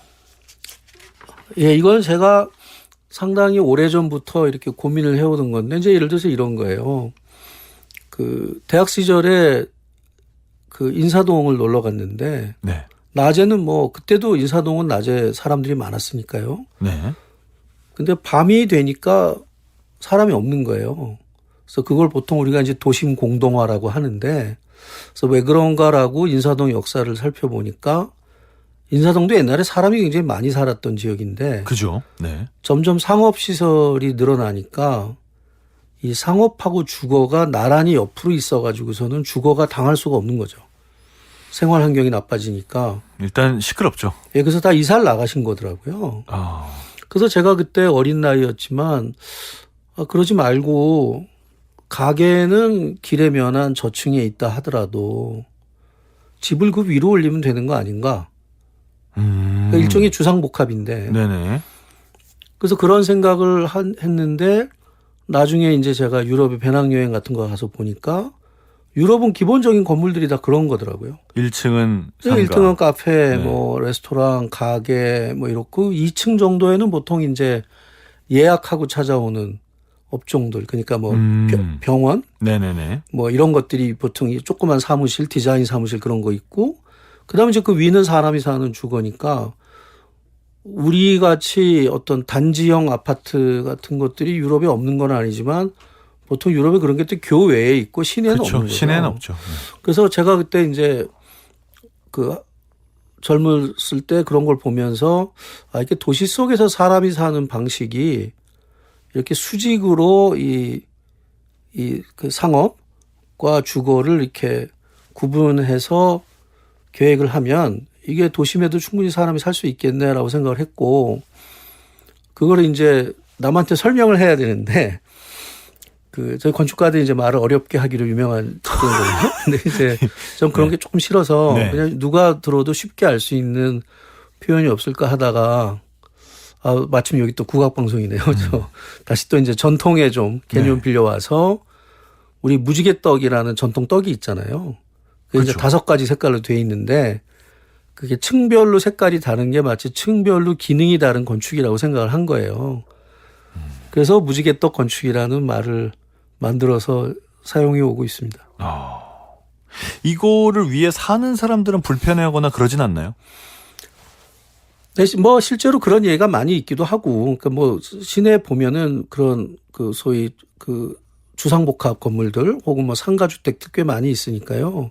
예, 이건 제가 상당히 오래전부터 이렇게 고민을 해오던 건데, 이제 예를 들어서 이런 거예요. 그, 대학 시절에 그 인사동을 놀러 갔는데,
네.
낮에는 그때도 인사동은 낮에 사람들이 많았으니까요.
네.
근데 밤이 되니까 사람이 없는 거예요. 그래서 그걸 보통 우리가 이제 도심 공동화라고 하는데, 그래서 왜 그런가라고 인사동 역사를 살펴보니까 인사동도 옛날에 사람이 굉장히 많이 살았던 지역인데
그죠. 네.
점점 상업시설이 늘어나니까 이 상업하고 주거가 나란히 옆으로 있어가지고서는 주거가 당할 수가 없는 거죠. 생활 환경이 나빠지니까.
일단 시끄럽죠.
예, 그래서 다 이사를 나가신 거더라고요. 그래서 제가 그때 어린 나이였지만 그러지 말고 가게는 길에 면한 저층에 있다 하더라도 집을 그 위로 올리면 되는 거 아닌가. 그러니까 일종의 주상복합인데.
네네.
그래서 그런 생각을 했는데 나중에 이제 제가 유럽에 배낭여행 같은 거 가서 보니까 유럽은 기본적인 건물들이 다 그런 거더라고요.
1층은 상가.
1층은 카페,
네.
레스토랑, 가게 이렇고 2층 정도에는 보통 이제 예약하고 찾아오는 업종들, 그러니까 병원,
네네네.
이런 것들이 보통 조그만 사무실, 디자인 사무실 그런 거 있고, 그다음에 이제 그 위는 사람이 사는 주거니까 우리 같이 어떤 단지형 아파트 같은 것들이 유럽에 없는 건 아니지만 보통 유럽에 그런 게 또 교외에 있고 시내는
그렇죠.
없는 거죠.
시내는 없죠.
그래서 제가 그때 이제 그 젊었을 때 그런 걸 보면서 이렇게 도시 속에서 사람이 사는 방식이 이렇게 수직으로 그 상업과 주거를 이렇게 구분해서 계획을 하면 이게 도심에도 충분히 사람이 살 수 있겠네라고 생각을 했고, 그거를 이제 남한테 설명을 해야 되는데, 저희 건축가들이 이제 말을 어렵게 하기로 유명한 거거든요. 근데 이제 전 그런 게 조금 싫어서
네.
그냥 누가 들어도 쉽게 알 수 있는 표현이 없을까 하다가 마침 여기 또 국악방송이네요. 다시 또 이제 전통의 좀 개념
네.
빌려와서 우리 무지개떡이라는 전통 떡이 있잖아요. 그게 이제
그렇죠.
5가지 색깔로 되어 있는데 그게 층별로 색깔이 다른 게 마치 층별로 기능이 다른 건축이라고 생각을 한 거예요. 그래서 무지개떡 건축이라는 말을 만들어서 사용해 오고 있습니다.
이거를 위해 사는 사람들은 불편해하거나 그러진 않나요?
네, 실제로 그런 예가 많이 있기도 하고, 그러니까 시내에 보면은 그런 소위 주상복합 건물들 혹은 상가주택도 꽤 많이 있으니까요.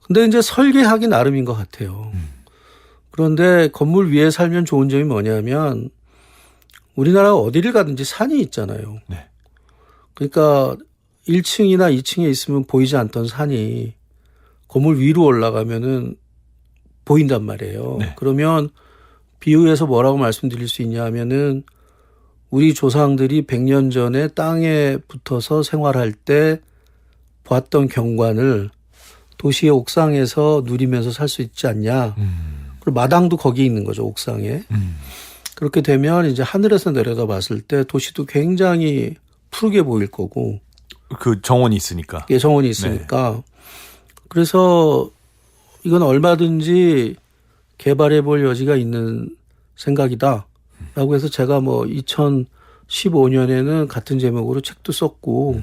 근데 이제 설계하기 나름인 것 같아요. 그런데 건물 위에 살면 좋은 점이 뭐냐면 우리나라 어디를 가든지 산이 있잖아요.
네.
그러니까 1층이나 2층에 있으면 보이지 않던 산이 건물 위로 올라가면은 보인단 말이에요.
네.
그러면 비유해서 뭐라고 말씀드릴 수 있냐 하면은 우리 조상들이 100년 전에 땅에 붙어서 생활할 때 보았던 경관을 도시의 옥상에서 누리면서 살 수 있지 않냐. 그리고 마당도 거기 있는 거죠, 옥상에. 그렇게 되면 이제 하늘에서 내려다 봤을 때 도시도 굉장히 푸르게 보일 거고.
그 정원이 있으니까.
예, 정원이 있으니까. 그래서 이건 얼마든지 개발해 볼 여지가 있는 생각이다. 라고 해서 제가 뭐 2015년에는 같은 제목으로 책도 썼고,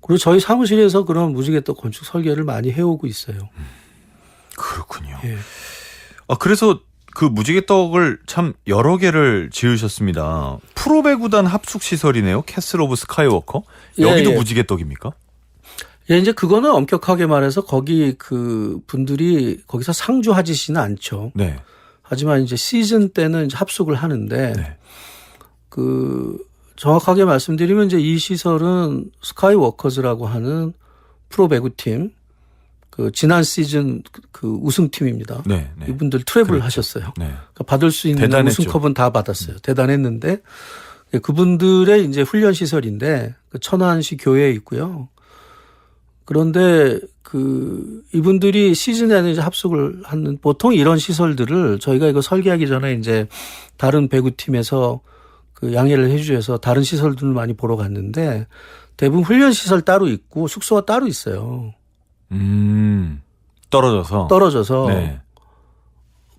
그리고 저희 사무실에서 그런 무지개떡 건축 설계를 많이 해오고 있어요.
그렇군요.
예.
그래서 그 무지개떡을 참 여러 개를 지으셨습니다. 프로배구단 합숙시설이네요. 캐슬 오브 스카이워커. 여기도
예.
무지개떡입니까?
예, 이제 그거는 엄격하게 말해서 거기 그 분들이 거기서 상주하지는 않죠.
네.
하지만 이제 시즌 때는 이제 합숙을 하는데,
네.
그 정확하게 말씀드리면 이제 이 시설은 스카이워커즈라고 하는 프로배구팀, 그 지난 시즌 그 우승팀입니다.
네. 네.
이분들 트래블을
그렇죠.
하셨어요.
네.
그러니까 받을 수 있는
대단했죠.
우승컵은 다 받았어요. 대단했는데 그분들의 이제 훈련 시설인데 그 천안시 교회에 있고요. 그런데 그 이분들이 시즌에는 이제 합숙을 하는 보통 이런 시설들을 저희가 이거 설계하기 전에 이제 다른 배구팀에서 그 양해를 해주셔서 다른 시설들을 많이 보러 갔는데 대부분 훈련 시설 따로 있고 숙소가 따로 있어요. 떨어져서.
네.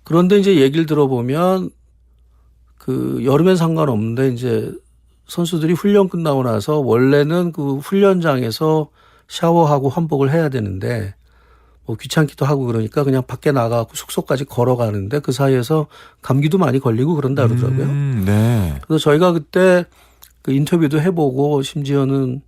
그런데 이제 얘기를 들어보면 그 여름엔 상관없는데 이제 선수들이 훈련 끝나고 나서 원래는 그 훈련장에서 샤워하고 환복을 해야 되는데 뭐 귀찮기도 하고 그러니까 그냥 밖에 나가고 숙소까지 걸어가는데 그 사이에서 감기도 많이 걸리고 그런다 그러더라고요.
네.
그래서 저희가 그때 그 인터뷰도 해보고 심지어는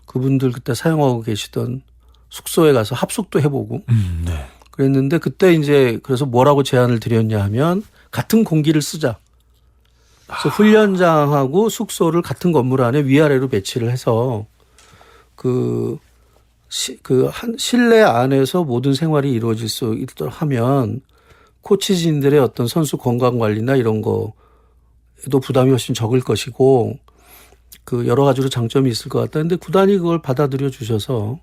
그분들 그때 사용하고 계시던 숙소에 가서 합숙도 해보고
네.
그랬는데 그때 이제 그래서 뭐라고 제안을 드렸냐 하면 같은 공기를 쓰자. 그래서 훈련장하고 숙소를 같은 건물 안에 위아래로 배치를 해서 한 실내 안에서 모든 생활이 이루어질 수 있도록 하면 코치진들의 어떤 선수 건강 관리나 이런 거에도 부담이 훨씬 적을 것이고 그 여러 가지로 장점이 있을 것 같다. 근데 구단이 그걸 받아들여 주셔서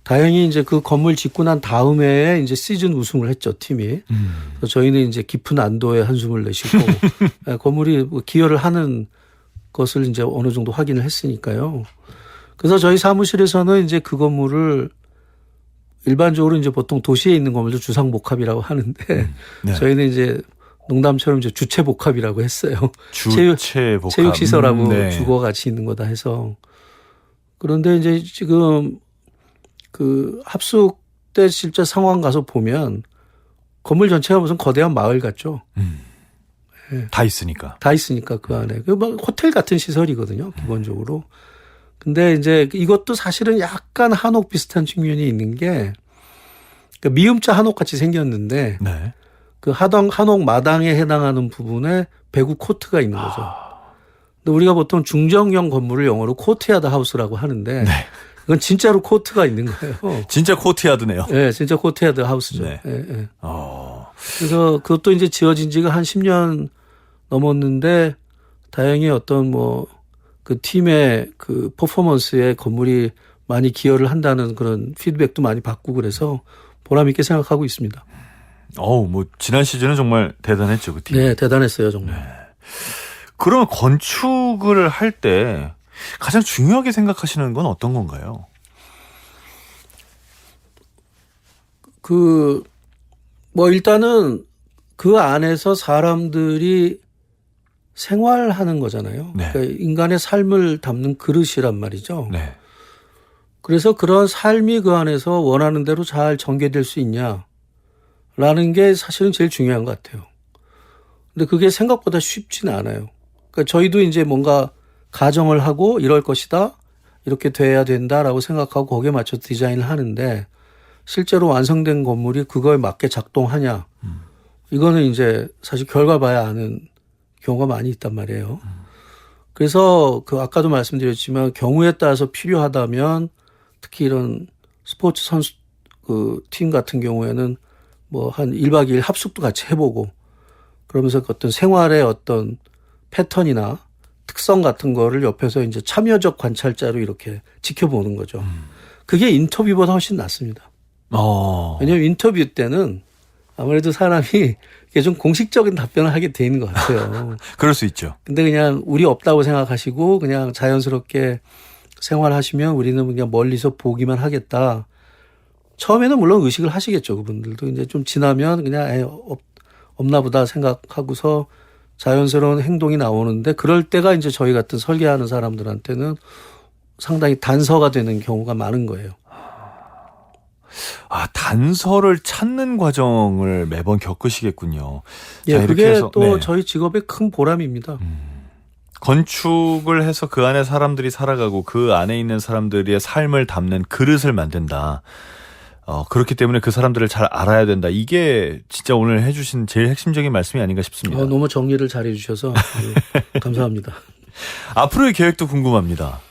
다행히 이제 그 건물 짓고 난 다음에 이제 시즌 우승을 했죠, 팀이. 그래서 저희는 이제 깊은 안도의 한숨을 내쉬고 건물이 기여를 하는 것을 이제 어느 정도 확인을 했으니까요. 그래서 저희 사무실에서는 이제 그 건물을 일반적으로 이제 보통 도시에 있는 건물도 주상복합이라고 하는데
네.
저희는 이제 농담처럼 이제 주체복합이라고 했어요.
주체복합.
체육시설하고
네.
주거가 같이 있는 거다 해서. 그런데 이제 지금 그 합숙 때 실제 상황 가서 보면 건물 전체가 무슨 거대한 마을 같죠. 네.
다 있으니까.
다 있으니까 그 안에. 그 막 호텔 같은 시설이거든요, 기본적으로. 근데 이제 이것도 사실은 약간 한옥 비슷한 측면이 있는 게 미음자 한옥 같이 생겼는데
네.
그 한옥 마당에 해당하는 부분에 배구 코트가 있는 거죠. 근데 우리가 보통 중정형 건물을 영어로 코트야드 하우스라고 하는데
네.
이건 진짜로 코트가 있는 거예요.
진짜 코트야드네요.
네, 진짜 코트야드 하우스죠.
네.
네, 네. 그래서 그것도 이제 지어진 지가 한 10년 넘었는데 다행히 어떤 뭐 그 팀의 그 퍼포먼스에 건물이 많이 기여를 한다는 그런 피드백도 많이 받고 그래서 보람 있게 생각하고 있습니다.
뭐 지난 시즌은 정말 대단했죠, 그 팀.
네, 대단했어요, 정말.
네. 그러면 건축을 할 때 가장 중요하게 생각하시는 건 어떤 건가요?
뭐 일단은 그 안에서 사람들이 생활하는 거잖아요.
네.
그러니까 인간의 삶을 담는 그릇이란 말이죠.
네.
그래서 그런 삶이 그 안에서 원하는 대로 잘 전개될 수 있냐라는 게 사실은 제일 중요한 것 같아요. 근데 그게 생각보다 쉽지는 않아요. 그러니까 저희도 이제 뭔가 가정을 하고 이럴 것이다, 이렇게 돼야 된다라고 생각하고 거기에 맞춰 디자인을 하는데 실제로 완성된 건물이 그거에 맞게 작동하냐, 이거는 이제 사실 결과 봐야 아는 경우가 많이 있단 말이에요. 그래서 그 아까도 말씀드렸지만 경우에 따라서 필요하다면 특히 이런 스포츠 선수 그 팀 같은 경우에는 뭐 한 1박 2일 합숙도 같이 해보고 그러면서 어떤 생활의 어떤 패턴이나 특성 같은 거를 옆에서 이제 참여적 관찰자로 이렇게 지켜보는 거죠. 그게 인터뷰보다 훨씬 낫습니다. 왜냐하면 인터뷰 때는 아무래도 사람이 이게 좀 공식적인 답변을 하게 돼 있는 것 같아요.
그럴 수 있죠.
근데 그냥 우리 없다고 생각하시고 그냥 자연스럽게 생활하시면 우리는 그냥 멀리서 보기만 하겠다. 처음에는 물론 의식을 하시겠죠. 그분들도 이제 좀 지나면 그냥 없나 보다 생각하고서 자연스러운 행동이 나오는데 그럴 때가 이제 저희 같은 설계하는 사람들한테는 상당히 단서가 되는 경우가 많은 거예요.
단서를 찾는 과정을 매번 겪으시겠군요.
예,
자,
그게
해서,
또
네.
저희 직업의 큰 보람입니다.
건축을 해서 그 안에 사람들이 살아가고 그 안에 있는 사람들의 삶을 담는 그릇을 만든다. 그렇기 때문에 그 사람들을 잘 알아야 된다. 이게 진짜 오늘 해주신 제일 핵심적인 말씀이 아닌가 싶습니다.
너무 정리를 잘해 주셔서 감사합니다.
앞으로의 계획도 궁금합니다.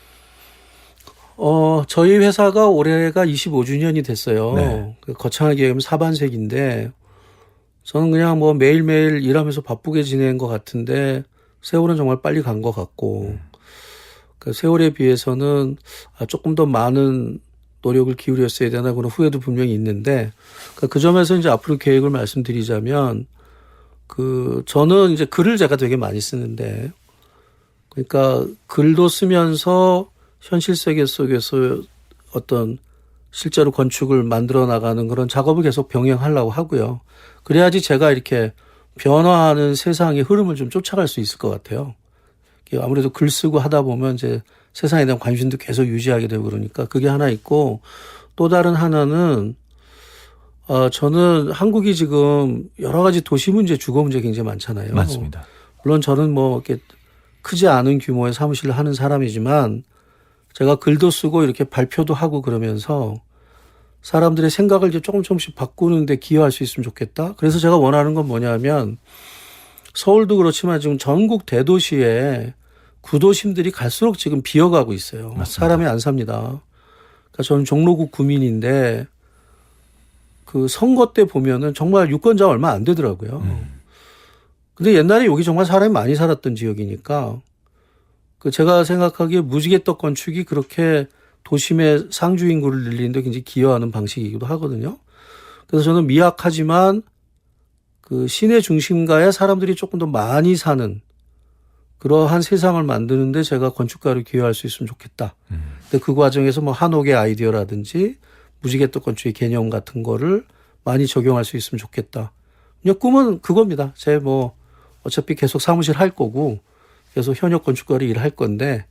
저희 회사가 올해가 25주년이 됐어요.
네.
거창하게 얘기하면 사반세기인데 저는 그냥 뭐 매일매일 일하면서 바쁘게 지낸 것 같은데 세월은 정말 빨리 간 것 같고 그 세월에 비해서는 조금 더 많은 노력을 기울였어야 되나 그런 후회도 분명히 있는데 그 점에서 이제 앞으로 계획을 말씀드리자면 저는 이제 글을 제가 되게 많이 쓰는데 그러니까 글도 쓰면서 현실 세계 속에서 어떤 실제로 건축을 만들어 나가는 그런 작업을 계속 병행하려고 하고요. 그래야지 제가 이렇게 변화하는 세상의 흐름을 좀 쫓아갈 수 있을 것 같아요. 아무래도 글 쓰고 하다 보면 이제 세상에 대한 관심도 계속 유지하게 되고 그러니까 그게 하나 있고 또 다른 하나는 저는 한국이 지금 여러 가지 도시 문제, 주거 문제 굉장히 많잖아요.
맞습니다.
물론 저는 뭐 이렇게 크지 않은 규모의 사무실을 하는 사람이지만 제가 글도 쓰고 이렇게 발표도 하고 그러면서 사람들의 생각을 이제 조금씩 바꾸는데 기여할 수 있으면 좋겠다. 그래서 제가 원하는 건 뭐냐면 서울도 그렇지만 지금 전국 대도시에 구도심들이 갈수록 지금 비어가고 있어요.
맞습니다.
사람이 안 삽니다. 그러니까 저는 종로구 구민인데 그 선거 때 보면은 정말 유권자 얼마 안 되더라고요. 근데 옛날에 여기 정말 사람이 많이 살았던 지역이니까 제가 생각하기에 무지개떡 건축이 그렇게 도심의 상주 인구를 늘리는데 굉장히 기여하는 방식이기도 하거든요. 그래서 저는 미약하지만 그 시내 중심가에 사람들이 조금 더 많이 사는 그러한 세상을 만드는데 제가 건축가로 기여할 수 있으면 좋겠다. 근데 그 과정에서 뭐 한옥의 아이디어라든지 무지개떡 건축의 개념 같은 거를 많이 적용할 수 있으면 좋겠다. 그냥 꿈은 그겁니다. 어차피 계속 사무실 할 거고 계속 현역 건축가로 일할 건데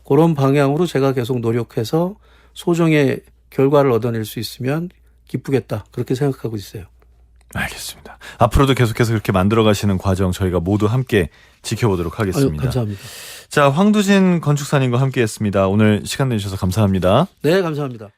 그런 방향으로 제가 계속 노력해서 소정의 결과를 얻어낼 수 있으면 기쁘겠다. 그렇게 생각하고 있어요.
알겠습니다. 앞으로도 계속해서 그렇게 만들어 가시는 과정 저희가 모두 함께 지켜보도록 하겠습니다.
감사합니다.
자, 황두진 건축사님과 함께했습니다. 오늘 시간 내주셔서 감사합니다.
네, 감사합니다.